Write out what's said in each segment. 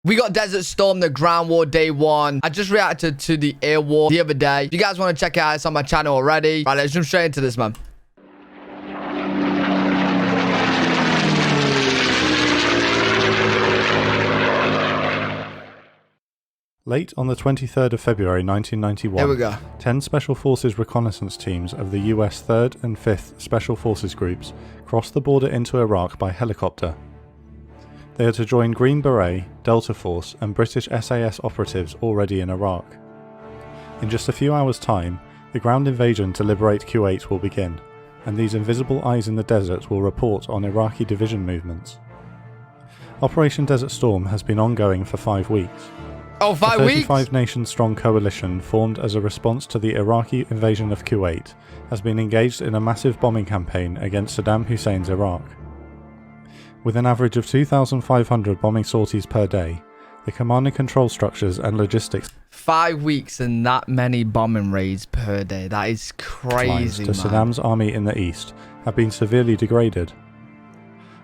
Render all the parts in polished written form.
We got Desert Storm, the ground war, day 1. I just reacted to the air war the other day. If you guys want to check it out, it's on my channel already. Right, let's jump straight into this, man. Late on the 23rd of February 1991, Here we go. 10 Special Forces reconnaissance teams of the US 3rd and 5th Special Forces groups crossed the border into Iraq by helicopter. They are to join Green Beret, Delta Force and British SAS operatives already in Iraq. In just a few hours' time, the ground invasion to liberate Kuwait will begin, and these invisible eyes in the desert will report on Iraqi division movements. Operation Desert Storm has been ongoing for 5 weeks. Oh, 5 A weeks? 35-nation-strong coalition formed as a response to the Iraqi invasion of Kuwait has been engaged in a massive bombing campaign against Saddam Hussein's Iraq. With an average of 2,500 bombing sorties per day, the command and control structures and logistics 5 weeks and that many bombing raids per day. That is crazy, to man. Saddam's army in the east have been severely degraded.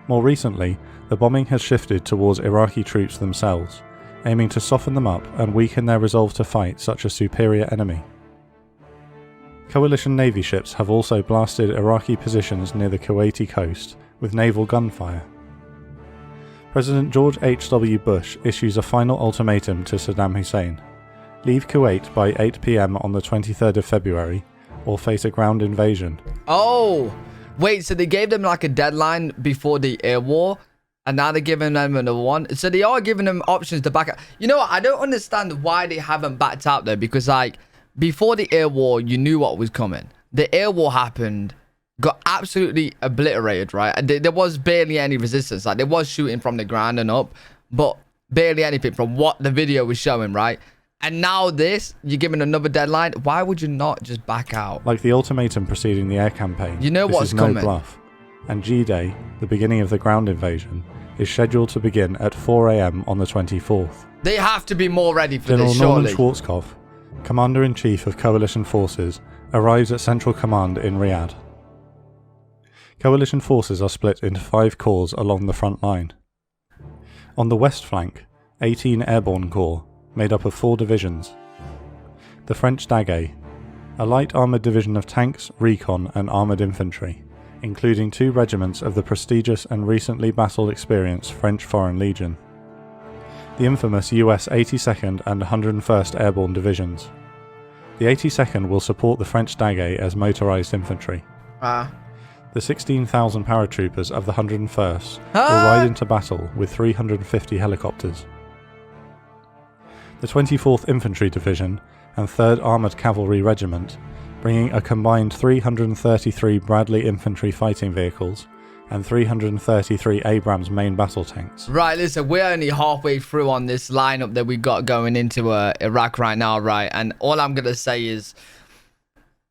More recently, the bombing has shifted towards Iraqi troops themselves, aiming to soften them up and weaken their resolve to fight such a superior enemy. Coalition Navy ships have also blasted Iraqi positions near the Kuwaiti coast with naval gunfire. President George H.W. Bush issues a final ultimatum to Saddam Hussein: leave Kuwait by 8 PM on the 23rd of February or face a ground invasion. Oh, wait, so they gave them like a deadline before the air war? And now they're giving them another one. So they are giving them options to back out. You know what? I don't understand why they haven't backed out there. Because, like, before the air war, you knew what was coming. The air war happened, got absolutely obliterated, right? And there was barely any resistance. Like, there was shooting from the ground and up. But barely anything from what the video was showing, right? And now this, you're giving another deadline. Why would you not just back out? Like the ultimatum preceding the air campaign, you know what's coming. No bluff. And G-Day, the beginning of the ground invasion, is scheduled to begin at 4 AM on the 24th. They have to be more ready for General this, surely. Norman Schwarzkopf, Commander-in-Chief of Coalition Forces, arrives at Central Command in Riyadh. Coalition forces are split into 5 corps along the front line. On the west flank, 18 Airborne Corps, made up of 4 divisions. The French Daguet, a light armoured division of tanks, recon and armoured infantry, including 2 regiments of the prestigious and recently battle-experienced French Foreign Legion. The infamous US 82nd and 101st Airborne Divisions. The 82nd will support the French Daguet as motorised infantry. The 16,000 paratroopers of the 101st will ride into battle with 350 helicopters. The 24th Infantry Division and 3rd Armoured Cavalry Regiment, bringing a combined 333 Bradley infantry fighting vehicles and 333 Abrams main battle tanks. Right, listen, we're only halfway through on this lineup that we got going into Iraq right now, right? And all I'm going to say is,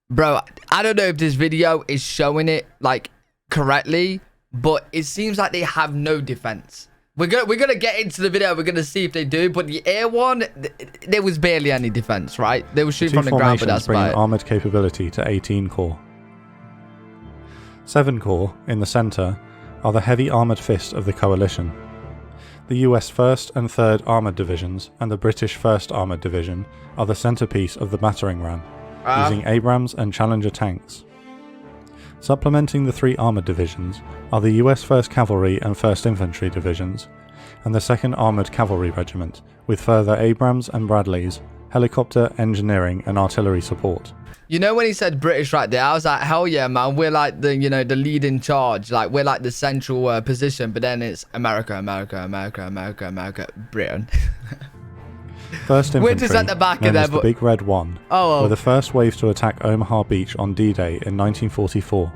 bro, I don't know if this video is showing it, like, correctly, but it seems like they have no defense. We're gonna get into the video. We're gonna see if they do. But the air one, there was barely any defense, right? They were shooting from the ground, but that's bringing about it. Armoured capability to 18 Corps. 7 Corps, in the centre, are the heavy armoured fist of the coalition. The US 1st and 3rd Armoured Divisions and the British 1st Armoured Division are the centrepiece of the battering ram, using Abrams and Challenger tanks. Supplementing the 3 armoured divisions are the US 1st Cavalry and 1st Infantry Divisions, and the 2nd Armoured Cavalry Regiment, with further Abrams and Bradleys, helicopter, engineering and artillery support. You know when he said British right there, I was like, hell yeah, man. We're like the, you know, the lead in charge. Like, we're like the central position, but then it's America, America, America, America, America, Britain. 1st Infantry, we're just at the back of there, the Big Red One, were the first wave to attack Omaha Beach on D-Day in 1944.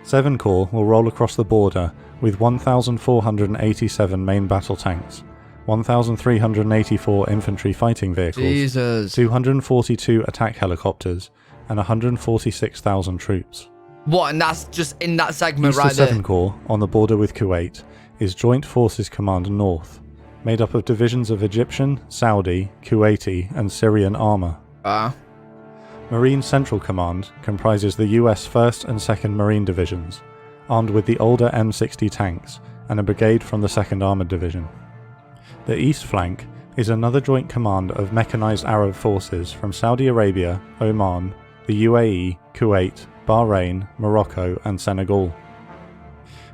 7 Corps will roll across the border with 1,487 main battle tanks, 1,384 infantry fighting vehicles, 242 attack helicopters, and 146,000 troops. What, and that's just in that segment right there? 7 Corps, on the border with Kuwait, is Joint Forces Command North, made up of divisions of Egyptian, Saudi, Kuwaiti and Syrian armour. Marine Central Command comprises the US 1st and 2nd Marine Divisions, armed with the older M60 tanks, and a brigade from the 2nd Armoured Division. The east flank is another joint command of mechanized Arab forces from Saudi Arabia, Oman, the UAE, Kuwait, Bahrain, Morocco and Senegal.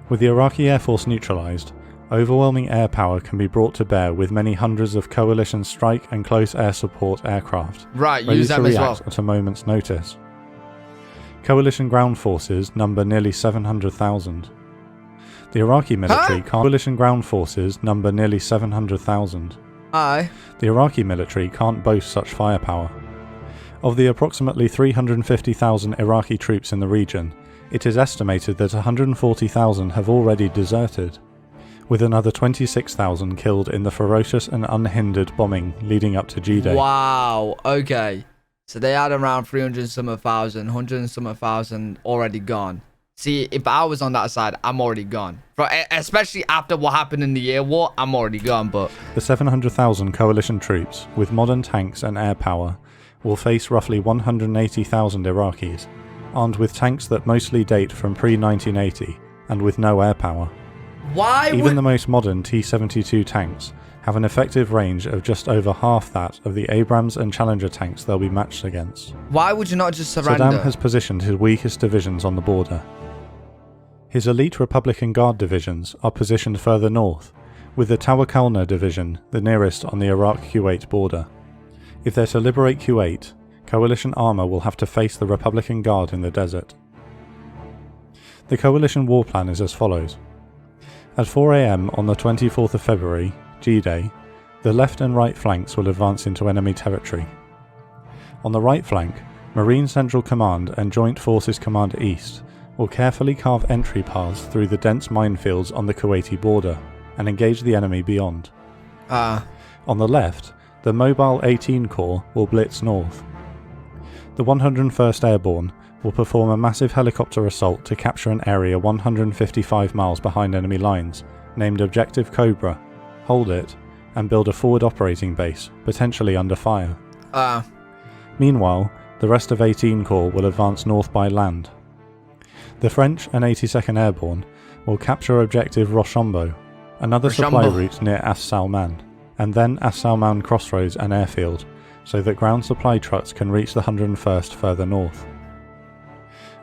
With the Iraqi Air Force neutralized, overwhelming air power can be brought to bear with many hundreds of coalition strike and close air support aircraft ready use to them as well. react at a moment's notice. Coalition ground forces number nearly 700,000. The Iraqi military coalition ground forces number nearly 700,000. Aye. The Iraqi military can't boast such firepower. Of the approximately 350,000 Iraqi troops in the region, it is estimated that 140,000 have already deserted, with another 26,000 killed in the ferocious and unhindered bombing leading up to G-Day. Wow, okay. So they had around 300 some thousand, 100 some thousand already gone. See, if I was on that side, I'm already gone. Especially after what happened in the air war, I'm already gone, but... The 700,000 coalition troops, with modern tanks and air power, will face roughly 180,000 Iraqis, armed with tanks that mostly date from pre-1980 and with no air power. Even the most modern T-72 tanks have an effective range of just over half that of the Abrams and Challenger tanks they'll be matched against. Why would you not just surrender? Saddam has positioned his weakest divisions on the border. His elite Republican Guard divisions are positioned further north, with the Tawakalna division the nearest on the Iraq-Kuwait border. If they're to liberate Kuwait, coalition armour will have to face the Republican Guard in the desert. The coalition war plan is as follows. At 4 AM on the 24th of February, G-Day, the left and right flanks will advance into enemy territory. On the right flank, Marine Central Command and Joint Forces Command East will carefully carve entry paths through the dense minefields on the Kuwaiti border and engage the enemy beyond. On the left, the Mobile 18 Corps will blitz north. The 101st Airborne will perform a massive helicopter assault to capture an area 155 miles behind enemy lines, named Objective Cobra, hold it, and build a forward operating base, potentially under fire. Meanwhile, the rest of 18 Corps will advance north by land. The French and 82nd Airborne will capture Objective Rochambeau, another supply route near As Salman, and then As Salman Crossroads and Airfield, so that ground supply trucks can reach the 101st further north.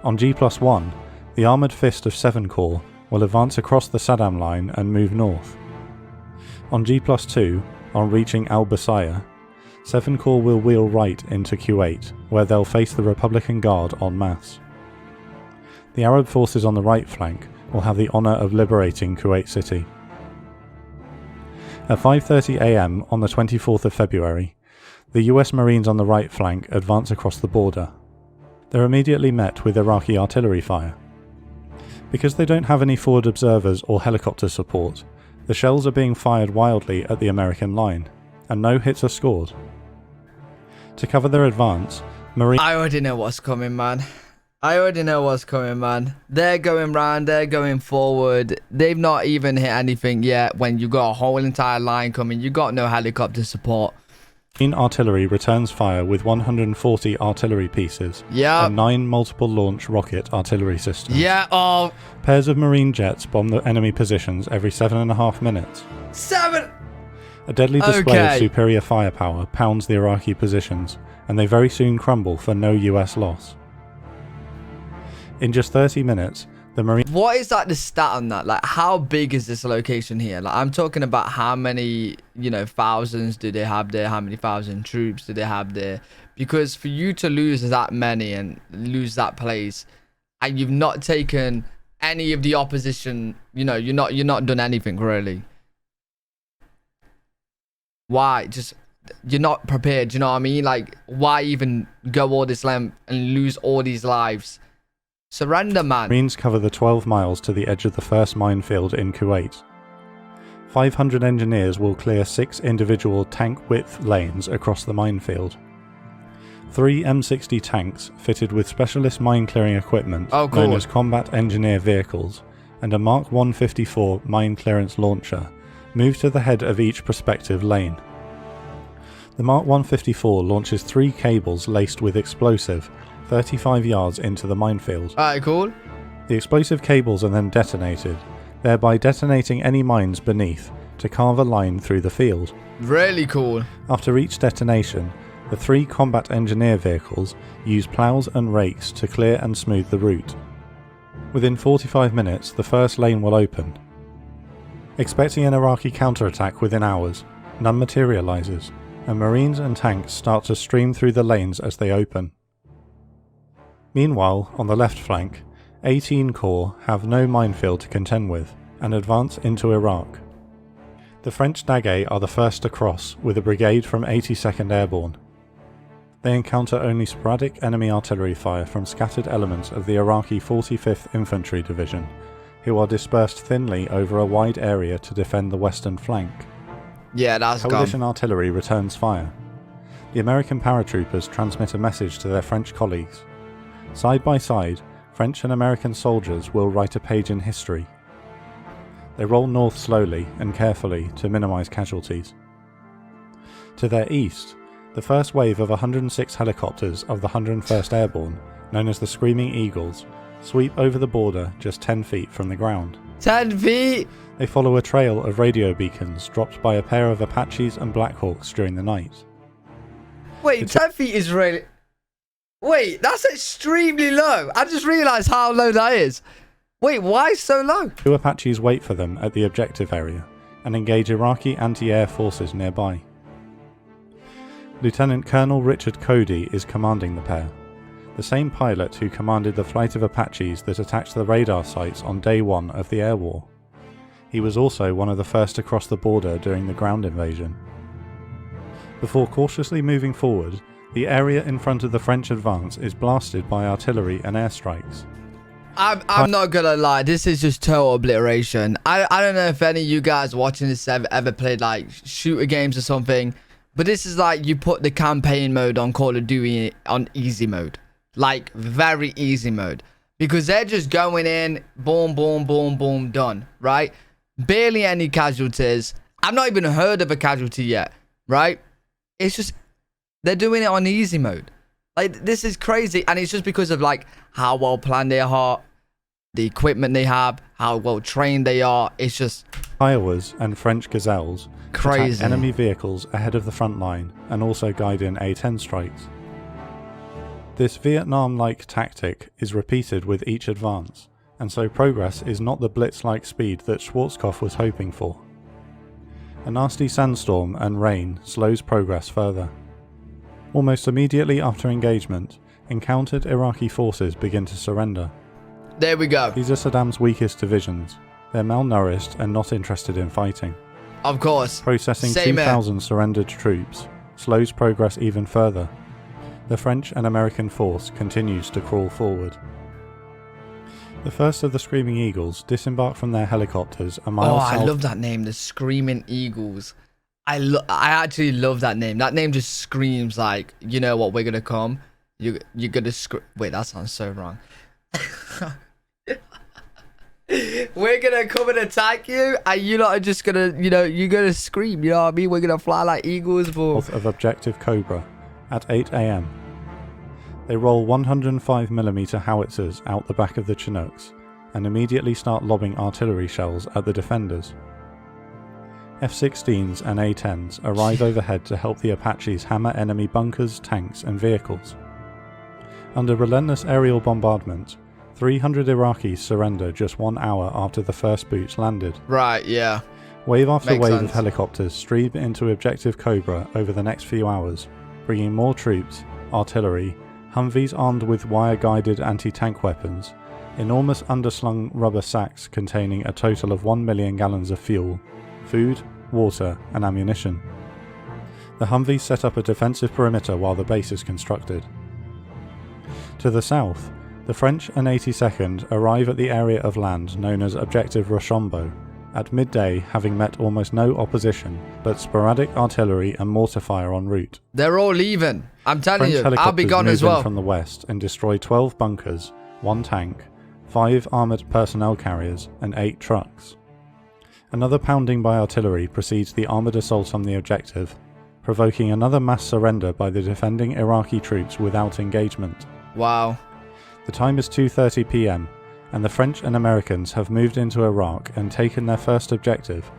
On G+1, the Armoured Fist of 7 Corps will advance across the Saddam line and move north. On G+2, on reaching Al-Basaya, 7 Corps will wheel right into Kuwait, where they'll face the Republican Guard en masse. The Arab forces on the right flank will have the honour of liberating Kuwait City. At 5:30 AM on the 24th of February, the US Marines on the right flank advance across the border. They're immediately met with Iraqi artillery fire. Because they don't have any forward observers or helicopter support, the shells are being fired wildly at the American line, and no hits are scored. To cover their advance, Marines... I already know what's coming, man. They're going round, they're going forward. They've not even hit anything yet when you got a whole entire line coming. You got no helicopter support. Marine artillery returns fire with 140 artillery pieces and 9 multiple launch rocket artillery systems. Pairs of Marine jets bomb the enemy positions every 7.5 minutes. A deadly display of superior firepower pounds the Iraqi positions, and they very soon crumble for no US loss. In just 30 minutes, the Marine... What is like the stat on that? Like, how big is this location here? Like, I'm talking about how many, thousands do they have there? How many thousand troops do they have there? Because for you to lose that many and lose that place, and you've not taken any of the opposition, you're not done anything really. Why? Just, you're not prepared. You know what I mean? Like, why even go all this length and lose all these lives? Surrender, man. Marines cover the 12 miles to the edge of the first minefield in Kuwait. 500 engineers will clear 6 individual tank-width lanes across the minefield. 3 M60 tanks fitted with specialist mine-clearing equipment known as combat engineer vehicles and a Mark 154 mine clearance launcher move to the head of each prospective lane. The Mark 154 launches 3 cables laced with explosive 35 yards into the minefield. The explosive cables are then detonated, thereby detonating any mines beneath to carve a line through the field. Really cool. After each detonation, the 3 combat engineer vehicles use ploughs and rakes to clear and smooth the route. Within 45 minutes, the first lane will open. Expecting an Iraqi counterattack within hours, none materialises, and Marines and tanks start to stream through the lanes as they open. Meanwhile, on the left flank, 18 Corps have no minefield to contend with and advance into Iraq. The French Daguet are the first to cross with a brigade from 82nd Airborne. They encounter only sporadic enemy artillery fire from scattered elements of the Iraqi 45th Infantry Division, who are dispersed thinly over a wide area to defend the western flank. Yeah, that's Coalition artillery returns fire. The American paratroopers transmit a message to their French colleagues. Side by side, French and American soldiers will write a page in history. They roll north slowly and carefully to minimise casualties. To their east, the first wave of 106 helicopters of the 101st Airborne, known as the Screaming Eagles, sweep over the border just 10 feet from the ground. 10 feet? They follow a trail of radio beacons dropped by a pair of Apaches and Blackhawks during the night. Wait, 10 feet is really... Wait, that's extremely low. I just realised how low that is. Wait, why so low? 2 Apaches wait for them at the objective area and engage Iraqi anti-air forces nearby. Lieutenant Colonel Richard Cody is commanding the pair, the same pilot who commanded the flight of Apaches that attacked the radar sites on day 1 of the air war. He was also one of the first to cross the border during the ground invasion. Before cautiously moving forward, the area in front of the French advance is blasted by artillery and airstrikes. I'm not gonna lie, this is just total obliteration. I don't know if any of you guys watching this ever played like shooter games or something, but this is like you put the campaign mode on Call of Duty on easy mode. Like very easy mode. Because they're just going in, boom, boom, boom, boom, done, right? Barely any casualties. I've not even heard of a casualty yet, right? It's just, they're doing it on easy mode. Like, this is crazy. And it's just because of, like, how well planned they are, the equipment they have, how well trained they are. It's just... Iowas and French Gazelles crazy. Attack enemy vehicles ahead of the front line and also guide in A-10 strikes. This Vietnam-like tactic is repeated with each advance, and so progress is not the blitz-like speed that Schwarzkopf was hoping for. A nasty sandstorm and rain slows progress further. Almost immediately after engagement, encountered Iraqi forces begin to surrender. There we go. These are Saddam's weakest divisions. They're malnourished and not interested in fighting. Of course. Processing 2,000 surrendered troops slows progress even further. The French and American force continues to crawl forward. The first of the Screaming Eagles disembark from their helicopters a mile south. I love that name, the Screaming Eagles. I actually love that name. That name just screams like, you know what, we're gonna come. You're gonna wait, that sounds so wrong. We're gonna come and attack you, and you lot are just gonna, you know, you're gonna scream. You know what I mean? We're gonna fly like eagles. North of Objective Cobra at 8 AM. They roll 105mm howitzers out the back of the Chinooks and immediately start lobbing artillery shells at the defenders. F-16s and A-10s arrive overhead to help the Apaches hammer enemy bunkers, tanks and vehicles. Under relentless aerial bombardment, 300 Iraqis surrender just 1 hour after the first boots landed. Right, yeah. Wave after Makes wave sense. of helicopters stream into Objective Cobra over the next few hours, bringing more troops, artillery, Humvees armed with wire-guided anti-tank weapons, enormous underslung rubber sacks containing a total of 1 million gallons of fuel, food, water and ammunition. The Humvees set up a defensive perimeter while the base is constructed. To the south, the French and 82nd arrive at the area of land known as Objective Rochambeau, at midday having met almost no opposition but sporadic artillery and mortar fire en route. They're all leaving. I'm telling French you, I'll be gone as move in well. from the west and destroy 12 bunkers, 1 tank, 5 armoured personnel carriers and 8 trucks. Another pounding by artillery precedes the armoured assault on the objective, provoking another mass surrender by the defending Iraqi troops without engagement. Wow. The time is 2:30 PM, and the French and Americans have moved into Iraq and taken their first objective,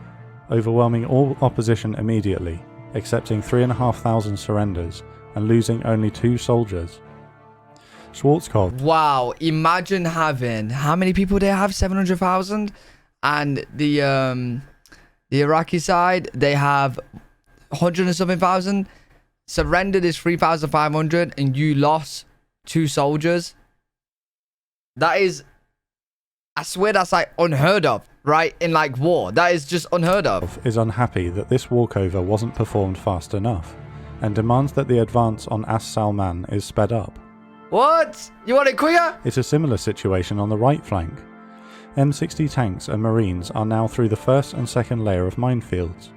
overwhelming all opposition immediately, accepting 3,500 surrenders and losing only 2 soldiers. Schwarzkopf. Wow, imagine having, how many people they have? 700,000, and the Iraqi side, they have 100 and something thousand. Surrendered is 3,500, and you lost 2 soldiers. That is, I swear that's like unheard of, right? In like war, that is just unheard of. Is unhappy that this walkover wasn't performed fast enough, and demands that the advance on As Salman is sped up. What? You want it quicker? It's a similar situation on the right flank. M60 tanks and marines are now through the first and second layer of minefields.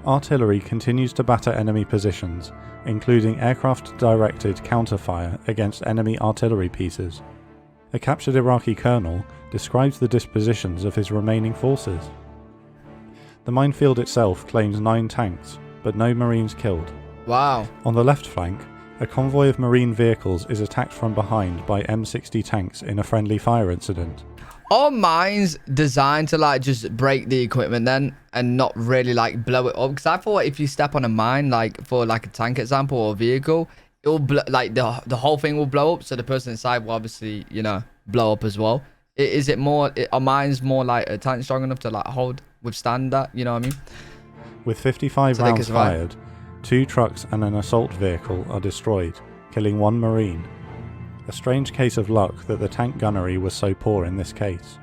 Artillery continues to batter enemy positions, including aircraft-directed counterfire against enemy artillery pieces. A captured Iraqi colonel describes the dispositions of his remaining forces. The minefield itself claims 9 tanks, but no marines killed. Wow. On the left flank, a convoy of marine vehicles is attacked from behind by M60 tanks in a friendly fire incident. Are mines designed to like just break the equipment then and not really like blow it up? Because I thought if you step on a mine, like for like a tank example or a vehicle, it will like the whole thing will blow up, so the person inside will obviously, you know, blow up as well. Is it more, are mines more like a tank strong enough to like withstand that, you know what I mean? With 55 So rounds fired, 2 trucks and an assault vehicle are destroyed, killing 1 marine. A strange case of luck that the tank gunnery was so poor in this case.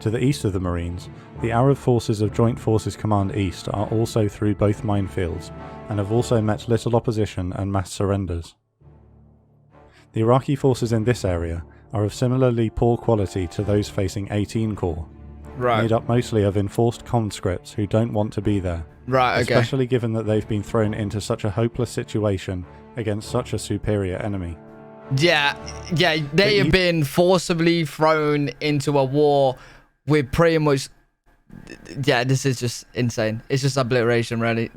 To the east of the Marines, the Arab forces of Joint Forces Command East are also through both minefields and have also met little opposition and mass surrenders. The Iraqi forces in this area are of similarly poor quality to those facing 18 Corps, made up mostly of enforced conscripts who don't want to be there, especially given that they've been thrown into such a hopeless situation against such a superior enemy. Yeah, they have been forcibly thrown into a war with pretty much, yeah, this is just insane. It's just obliteration, really.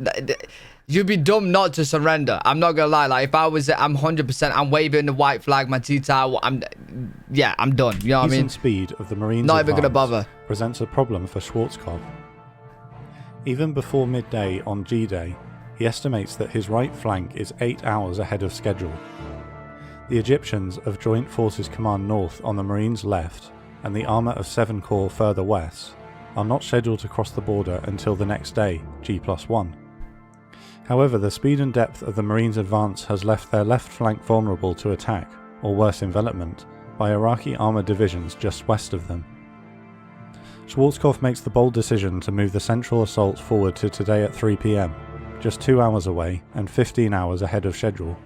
You'd be dumb not to surrender. I'm not gonna lie. Like if I was, I'm 100%. I'm waving the white flag, my T-towel. I'm done. You know what I mean? Speed of the Marines not even gonna bother. Presents a problem for Schwarzkopf. Even before midday on G-Day, he estimates that his right flank is 8 hours ahead of schedule. The Egyptians of Joint Forces Command North on the Marines' left and the armour of 7 Corps further west are not scheduled to cross the border until the next day, G+1. However, the speed and depth of the Marines' advance has left their left flank vulnerable to attack, or worse envelopment, by Iraqi armoured divisions just west of them. Schwarzkopf makes the bold decision to move the central assault forward to today at 3 PM, just 2 hours away and 15 hours ahead of schedule.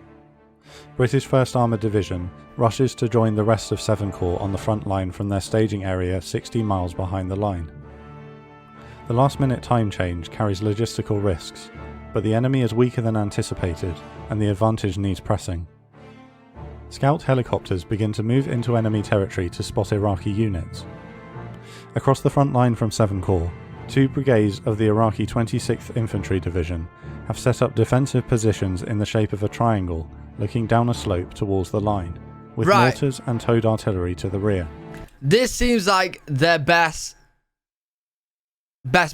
British 1st Armoured Division rushes to join the rest of 7 Corps on the front line from their staging area 60 miles behind the line. The last-minute time change carries logistical risks, but the enemy is weaker than anticipated and the advantage needs pressing. Scout helicopters begin to move into enemy territory to spot Iraqi units. Across the front line from 7 Corps, 2 brigades of the Iraqi 26th Infantry Division have set up defensive positions in the shape of a triangle looking down a slope towards the line, with mortars and towed artillery to the rear. This seems like their best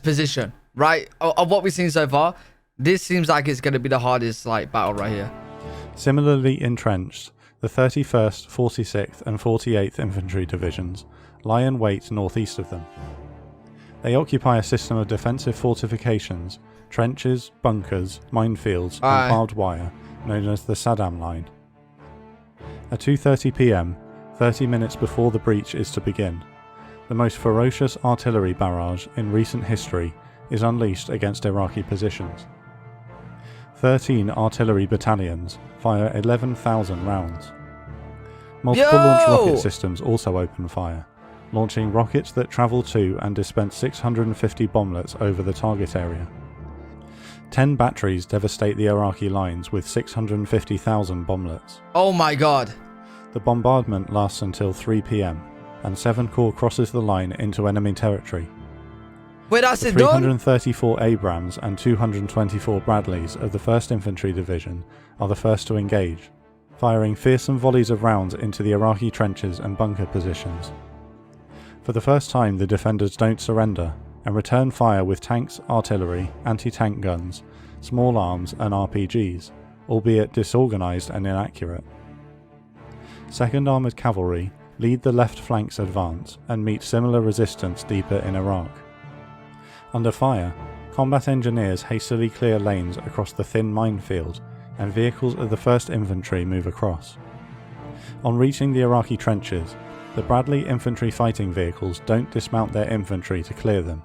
position, right? Of what we've seen so far, this seems like it's going to be the hardest like battle right here. Similarly entrenched, the 31st, 46th and 48th Infantry Divisions lie in wait northeast of them. They occupy a system of defensive fortifications, trenches, bunkers, minefields and barbed wire known as the Saddam line. At 2:30 PM, 30 minutes before the breach is to begin, the most ferocious artillery barrage in recent history is unleashed against Iraqi positions. 13 artillery battalions fire 11,000 rounds. Multiple launch rocket systems also open fire, launching rockets that travel to and dispense 650 bomblets over the target area. 10 batteries devastate the Iraqi lines with 650,000 bomblets. Oh my god. The bombardment lasts until 3 PM, and 7 Corps crosses the line into enemy territory. Wait, that's the it done? 334 Abrams and 224 Bradleys of the 1st Infantry Division are the first to engage, firing fearsome volleys of rounds into the Iraqi trenches and bunker positions. For the first time, the defenders don't surrender and return fire with tanks, artillery, anti-tank guns, small arms and RPGs, albeit disorganised and inaccurate. 2nd Armoured Cavalry lead the left flank's advance and meet similar resistance deeper in Iraq. Under fire, combat engineers hastily clear lanes across the thin minefield, and vehicles of the 1st Infantry move across. On reaching the Iraqi trenches, the Bradley infantry fighting vehicles don't dismount their infantry to clear them.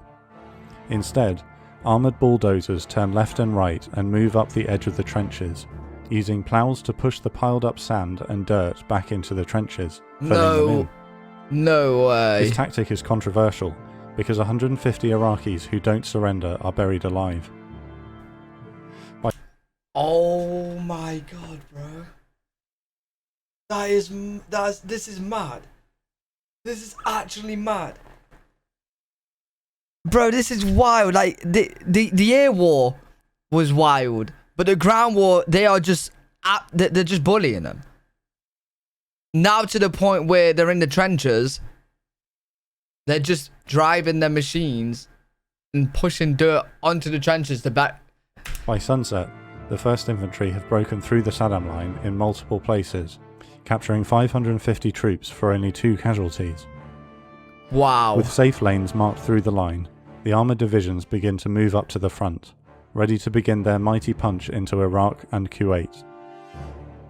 Instead, armoured bulldozers turn left and right and move up the edge of the trenches, using ploughs to push the piled up sand and dirt back into the trenches, filling them in. No way. This tactic is controversial because 150 Iraqis who don't surrender are buried alive. Oh my god, bro. This is mad. This is actually mad. Bro, this is wild. Like, the air war was wild, but the ground war, they're just bullying them. Now to the point where they're in the trenches, they're just driving their machines and pushing dirt onto the trenches to back. By sunset, the 1st Infantry have broken through the Saddam line in multiple places, capturing 550 troops for only 2 casualties. Wow. With safe lanes marked through the line, the armoured divisions begin to move up to the front, ready to begin their mighty punch into Iraq and Kuwait.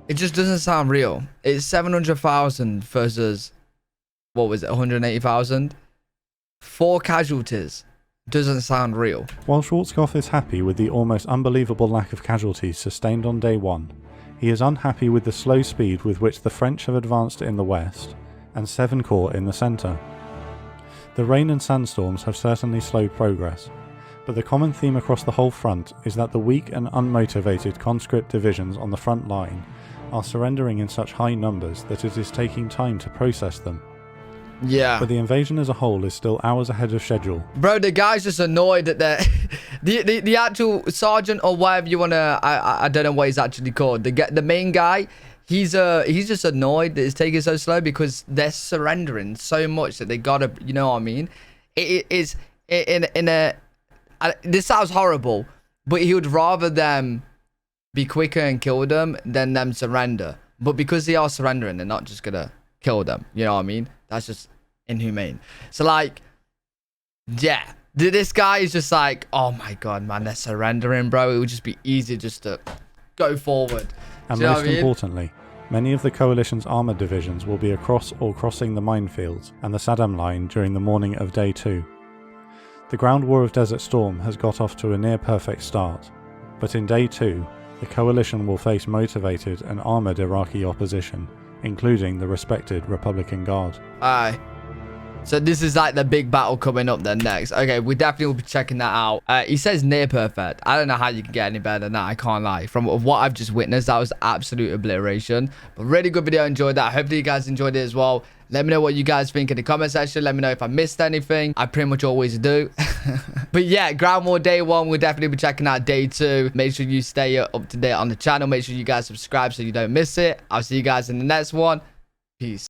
It just doesn't sound real. It's 700,000 versus, what was it, 180,000? 4 casualties. Doesn't sound real. While Schwarzkopf is happy with the almost unbelievable lack of casualties sustained on day 1, he is unhappy with the slow speed with which the French have advanced in the west, and 7 Corps in the centre. The rain and sandstorms have certainly slowed progress, but the common theme across the whole front is that the weak and unmotivated conscript divisions on the front line are surrendering in such high numbers that it is taking time to process them. Yeah. But the invasion as a whole is still hours ahead of schedule. Bro, the guy's just annoyed that the actual sergeant or whatever you wanna, I don't know what he's actually called. The main guy, he's just annoyed that it's taking so slow because they're surrendering so much that they gotta, you know what I mean? It is this sounds horrible, but he would rather them be quicker and kill them than them surrender. But because they are surrendering, they're not just gonna kill them. You know what I mean? That's just inhumane. So like, yeah, this guy is just like, oh my god, man, they're surrendering, bro. It would just be easy just to go forward. And most importantly, many of the coalition's armoured divisions will be across or crossing the minefields and the Saddam line during the morning of day 2. The ground war of Desert Storm has got off to a near perfect start, but in day 2, the coalition will face motivated and armoured Iraqi opposition, including the respected Republican Guard. Aye. So this is like the big battle coming up then next. Okay, we definitely will be checking that out. He says near perfect. I don't know how you can get any better than that. I can't lie. From what I've just witnessed, that was absolute obliteration. But really good video. Enjoyed that. Hopefully you guys enjoyed it as well. Let me know what you guys think in the comment section. Let me know if I missed anything. I pretty much always do. But yeah, ground war day 1. We'll definitely be checking out day 2. Make sure you stay up to date on the channel. Make sure you guys subscribe so you don't miss it. I'll see you guys in the next one. Peace.